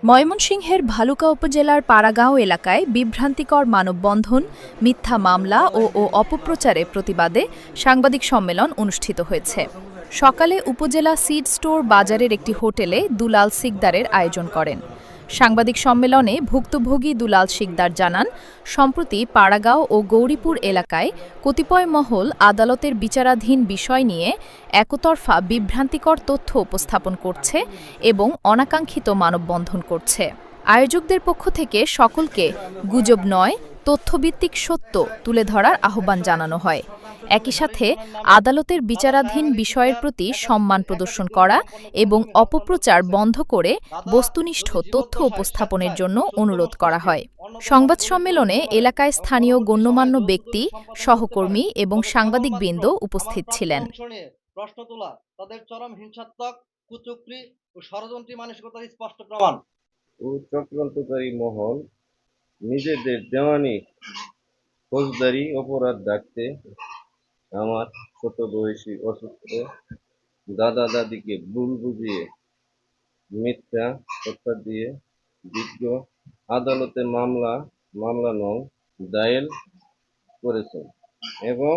ময়মনসিংহের ভালুকা উপজেলার পাড়াগাঁও এলাকায় বিভ্রান্তিকর মানববন্ধন, মিথ্যা মামলা ও অপপ্রচারের প্রতিবাদে সাংবাদিক সম্মেলন অনুষ্ঠিত হয়েছে। সকালে উপজেলা সিড স্টোর বাজারের একটি হোটেলে দুলাল সিকদারের আয়োজন করেন। সাংবাদিক সম্মেলনে ভুক্তভোগী দুলাল সিকদার জানান, সম্প্রতি পাড়াগাঁও ও গৌরীপুর এলাকায় কতিপয় মহল আদালতের বিচারাধীন বিষয় নিয়ে একতরফা বিভ্রান্তিকর তথ্য উপস্থাপন করছে এবং অনাকাঙ্ক্ষিত মানববন্ধন করছে। আয়োজকদের পক্ষ থেকে সকলকে গুজব নয়, তথ্যভিত্তিক সত্য তুলে ধরার আহ্বান জানানো হয়। একই সাথে আদালতের বিচারাধীন বিষয়ের প্রতি সম্মান প্রদর্শন করা এবং অপপ্রচার বন্ধ করে বস্তুনিষ্ঠ তথ্য উপস্থাপনের জন্য অনুরোধ করা হয়। সংবাদ সম্মেলনে এলাকায় স্থানীয় গণ্যমান্য ব্যক্তি, সহকর্মী এবং সাংবাদিকবৃন্দ উপস্থিত ছিলেন। প্রশ্ন তোলা তাদের চরম হিংসাত্মক, কুচক্রী ও ষড়যন্ত্রী মানসিকতার স্পষ্ট প্রমাণ। চক্রান্তকারী মহল নিজেদের দেওয়ানি ফৌজদারি অপরাধ ঢাকতে আমার ছোট বয়সী অসুস্থ দাদা দাদিকে ভুল বুঝিয়ে মিথ্যা তথ্য দিয়ে বিজ্ঞ আদালতে মামলা নং দায়ের করেছেন এবং